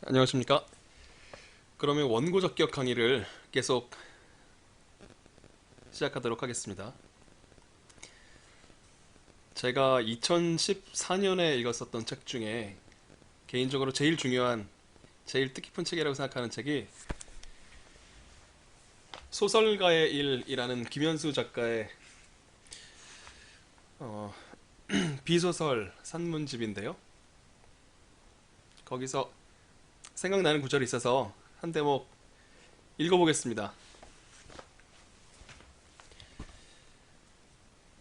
안녕하십니까? 그러면 원고적 기억 강의를 계속 시작하도록 하겠습니다. 제가 2014년에 읽었었던 책 중에 개인적으로 제일 중요한, 제일 뜻깊은 책이라고 생각하는 책이 소설가의 일이라는 김현수 작가의 어, 비소설 산문집인데요. 거기서 생각나는 구절이 있어서 한 대목 읽어보겠습니다.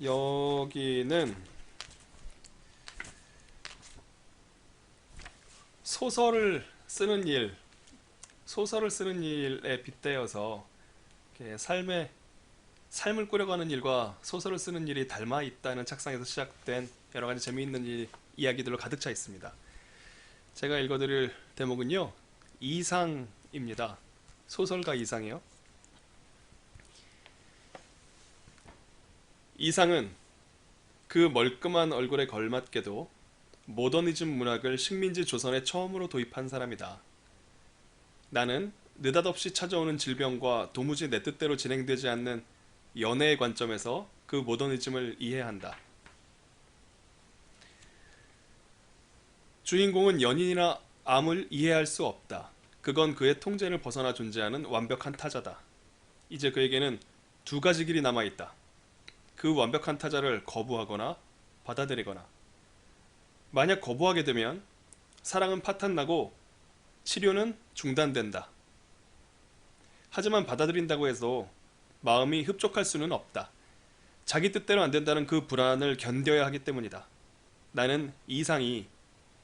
여기는 소설을 쓰는 일, 소설을 쓰는 일에 빗대어서 이렇게 삶을 꾸려가는 일과 소설을 쓰는 일이 닮아 있다는 착상에서 시작된 여러 가지 재미있는 이야기들로 가득 차 있습니다. 제가 읽어드릴 대목은요, 이상입니다. 소설가 이상이요. 이상은 그 멀끔한 얼굴에 걸맞게도 모더니즘 문학을 식민지 조선에 처음으로 도입한 사람이다. 나는 느닷없이 찾아오는 질병과 도무지 내 뜻대로 진행되지 않는 연애의 관점에서 그 모더니즘을 이해한다. 주인공은 연인이나 암을 이해할 수 없다. 그건 그의 통제를 벗어나 존재하는 완벽한 타자다. 이제 그에게는 두 가지 길이 남아있다. 그 완벽한 타자를 거부하거나 받아들이거나. 만약 거부하게 되면 사랑은 파탄나고 치료는 중단된다. 하지만 받아들인다고 해서 마음이 흡족할 수는 없다. 자기 뜻대로 안 된다는 그 불안을 견뎌야 하기 때문이다. 나는 이상이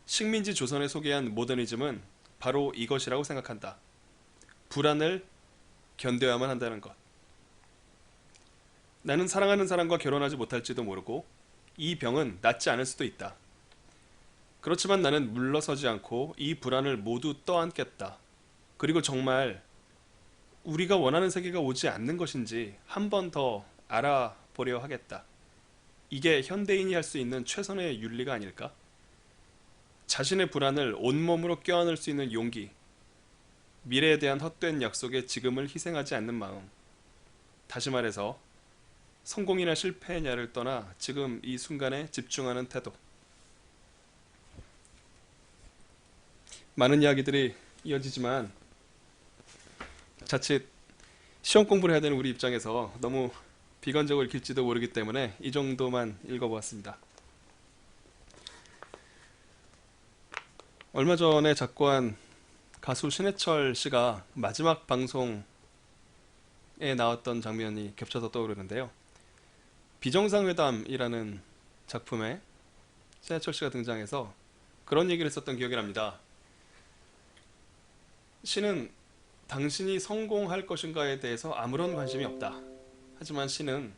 식민지 조선에 소개한 모더니즘은 바로 이것이라고 생각한다. 불안을 견뎌야만 한다는 것. 나는 사랑하는 사람과 결혼하지 못할지도 모르고 이 병은 낫지 않을 수도 있다. 그렇지만 나는 물러서지 않고 이 불안을 모두 떠안겠다. 그리고 정말 우리가 원하는 세계가 오지 않는 것인지 한 번 더 알아보려 하겠다. 이게 현대인이 할 수 있는 최선의 윤리가 아닐까? 자신의 불안을 온몸으로 껴안을 수 있는 용기, 미래에 대한 헛된 약속에 지금을 희생하지 않는 마음. 다시 말해서 성공이나 실패냐를 떠나 지금 이 순간에 집중하는 태도. 많은 이야기들이 이어지지만 자칫 시험 공부를 해야 되는 우리 입장에서 너무 비관적으로 읽힐지도 모르기 때문에 이 정도만 읽어보았습니다. 얼마 전에 작고한 가수 신해철 씨가 마지막 방송에 나왔던 장면이 겹쳐서 떠오르는데요. 비정상회담이라는 작품에 신해철 씨가 등장해서 그런 얘기를 했었던 기억이 납니다. 신은 당신이 성공할 것인가에 대해서 아무런 관심이 없다. 하지만 신은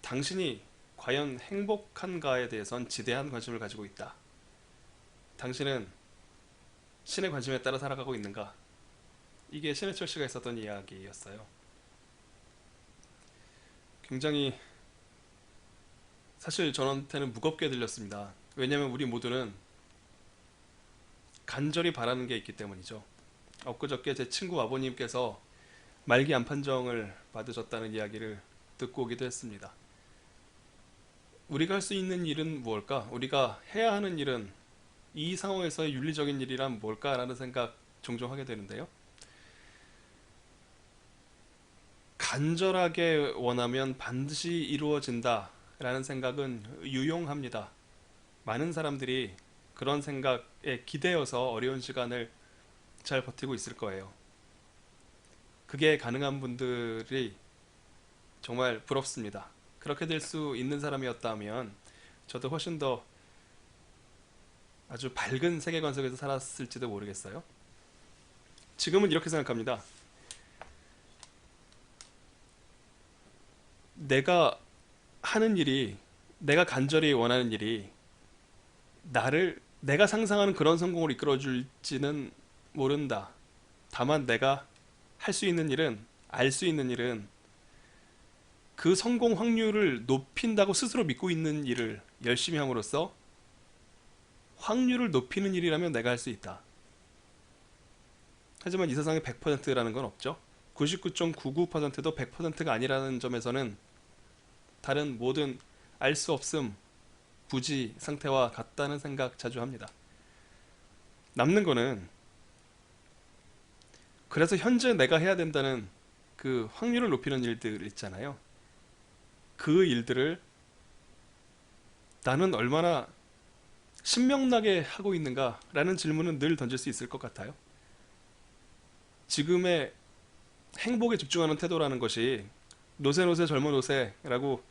당신이 과연 행복한가에 대해선 지대한 관심을 가지고 있다. 당신은 신의 관심에 따라 살아가고 있는가? 이게 신해철 씨가 했었던 이야기였어요. 굉장히 사실 저한테는 무겁게 들렸습니다. 왜냐하면 우리 모두는 간절히 바라는 게 있기 때문이죠. 엊그저께 제 친구 아버님께서 말기 암 판정을 받으셨다는 이야기를 듣고 오기도 했습니다. 우리가 할 수 있는 일은 무엇일까? 우리가 해야 하는 일은 이 상황에서의 윤리적인 일이란 뭘까라는 생각 종종 하게 되는데요. 간절하게 원하면 반드시 이루어진다라는 생각은 유용합니다. 많은 사람들이 그런 생각에 기대어서 어려운 시간을 잘 버티고 있을 거예요. 그게 가능한 분들이 정말 부럽습니다. 그렇게 될 수 있는 사람이었다면 저도 훨씬 더 아주 밝은 세계관 속에서 살았을지도 모르겠어요. 지금은 이렇게 생각합니다. 내가 하는 일이, 내가 간절히 원하는 일이 내가 상상하는 그런 성공을 이끌어 줄지는 모른다. 다만 내가 할 수 있는 일은, 알 수 있는 일은 그 성공 확률을 높인다고 스스로 믿고 있는 일을 열심히 함으로써 확률을 높이는 일이라면 내가 할 수 있다. 하지만 이 세상에 100%라는 건 없죠. 99.99%도 100%가 아니라는 점에서는 다른 모든 알 수 없음, 부지 상태와 같다는 생각 자주 합니다. 남는 거는 그래서 현재 내가 해야 된다는 그 확률을 높이는 일들 있잖아요. 그 일들을 나는 얼마나 신명나게 하고 있는가라는 질문은 늘 던질 수 있을 것 같아요. 지금의 행복에 집중하는 태도라는 것이 노세 젊은 노세라고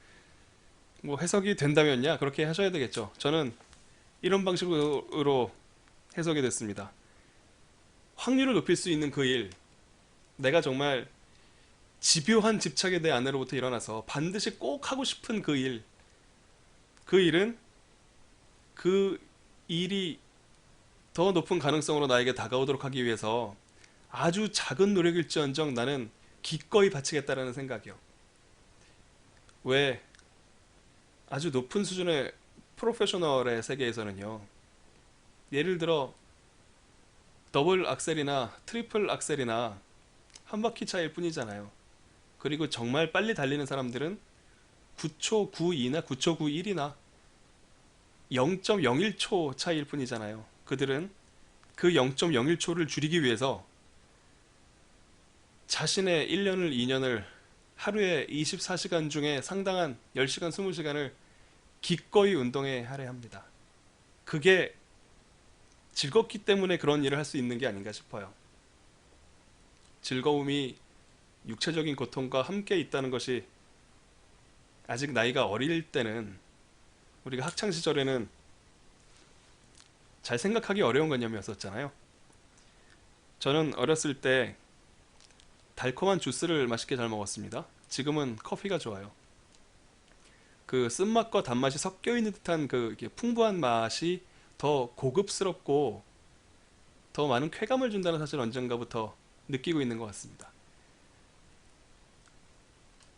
뭐 해석이 된다면야 그렇게 하셔야 되겠죠. 저는 이런 방식으로 해석이 됐습니다. 확률을 높일 수 있는 그 일, 내가 정말 집요한 집착에 내 안으로부터 일어나서 반드시 꼭 하고 싶은 그 일, 그 일은 그 일이 더 높은 가능성으로 나에게 다가오도록 하기 위해서 아주 작은 노력일지언정 나는 기꺼이 바치겠다라는 생각이요. 왜 아주 높은 수준의 프로페셔널의 세계에서는요. 예를 들어 더블 악셀이나 트리플 악셀이나 한 바퀴 차이일 뿐이잖아요. 그리고 정말 빨리 달리는 사람들은 9초 92나 9초 91이나 0.01초 차이일 뿐이잖아요. 그들은 그 0.01초를 줄이기 위해서 자신의 1년을 2년을 하루에 24시간 중에 상당한 10시간 20시간을 기꺼이 운동에 할애합니다. 그게 즐겁기 때문에 그런 일을 할 수 있는 게 아닌가 싶어요. 즐거움이 육체적인 고통과 함께 있다는 것이 아직 나이가 어릴 때는 우리가 학창 시절에는 잘 생각하기 어려운 개념이었었잖아요. 저는 어렸을 때 달콤한 주스를 맛있게 잘 먹었습니다. 지금은 커피가 좋아요. 그 쓴맛과 단맛이 섞여 있는 듯한 그 이렇게 풍부한 맛이 더 고급스럽고 더 많은 쾌감을 준다는 사실 언젠가부터 느끼고 있는 것 같습니다.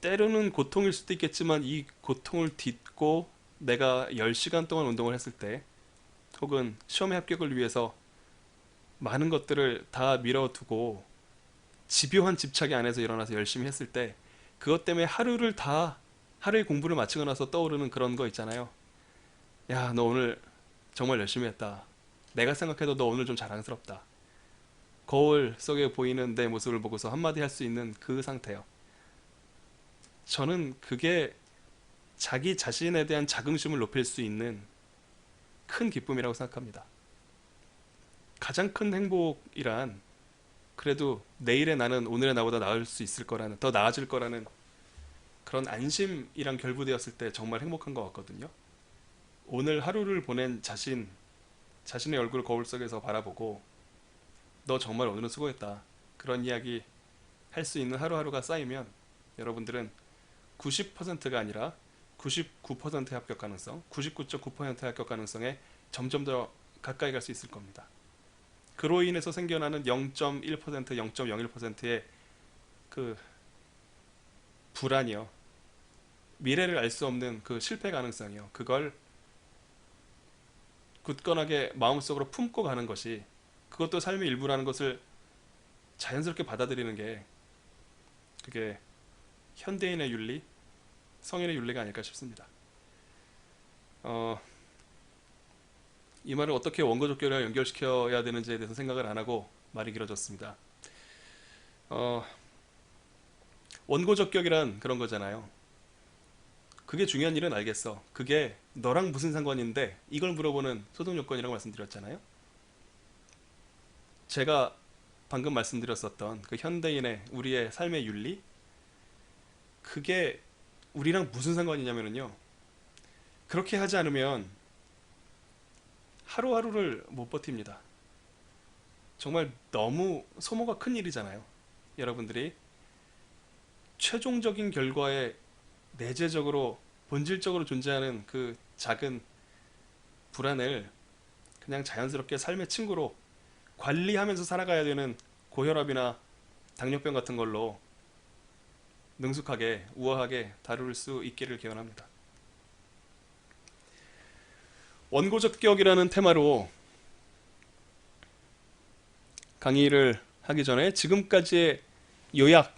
때로는 고통일 수도 있겠지만 이 고통을 딛고 내가 10시간 동안 운동을 했을 때 혹은 시험에 합격을 위해서 많은 것들을 다 밀어두고 집요한 집착이 안에서 일어나서 열심히 했을 때 그것 때문에 하루의 공부를 마치고 나서 떠오르는 그런 거 있잖아요. 야, 너 오늘 정말 열심히 했다. 내가 생각해도 너 오늘 좀 자랑스럽다. 거울 속에 보이는 내 모습을 보고서 한마디 할 수 있는 그 상태요. 저는 그게 자기 자신에 대한 자긍심을 높일 수 있는 큰 기쁨이라고 생각합니다. 가장 큰 행복이란 그래도 내일의 나는 오늘의 나보다 나을 수 있을 거라는, 더 나아질 거라는 그런 안심이랑 결부되었을 때 정말 행복한 것 같거든요. 오늘 하루를 보낸 자신의 얼굴을 거울 속에서 바라보고 너 정말 오늘은 수고했다. 그런 이야기 할 수 있는 하루하루가 쌓이면 여러분들은 90%가 아니라 99%의 합격 가능성, 99.9%의 합격 가능성에 점점 더 가까이 갈 수 있을 겁니다. 그로 인해서 생겨나는 0.1%, 0.01%의 그 불안이요. 미래를 알 수 없는 그 실패 가능성이요. 그걸 굳건하게 마음속으로 품고 가는 것이 그것도 삶의 일부라는 것을 자연스럽게 받아들이는 게 그게 현대인의 윤리, 성인의 윤리가 아닐까 싶습니다. 이 말을 어떻게 원고적결과 연결시켜야 되는지에 대해서 생각을 안 하고 말이 길어졌습니다. 원고적격이란 그런 거잖아요. 그게 중요한 일은 알겠어. 그게 너랑 무슨 상관인데 이걸 물어보는 소송 요건이라고 말씀드렸잖아요. 제가 방금 말씀드렸었던 그 현대인의 우리의 삶의 윤리, 그게 우리랑 무슨 상관이냐면요. 그렇게 하지 않으면 하루하루를 못 버팁니다. 정말 너무 소모가 큰 일이잖아요. 여러분들이 최종적인 결과에 내재적으로 본질적으로 존재하는 그 작은 불안을 그냥 자연스럽게 삶의 친구로 관리하면서 살아가야 되는 고혈압이나 당뇨병 같은 걸로 능숙하게 우아하게 다룰 수 있기를 기원합니다. 원고적격이라는 테마로 강의를 하기 전에 지금까지의 요약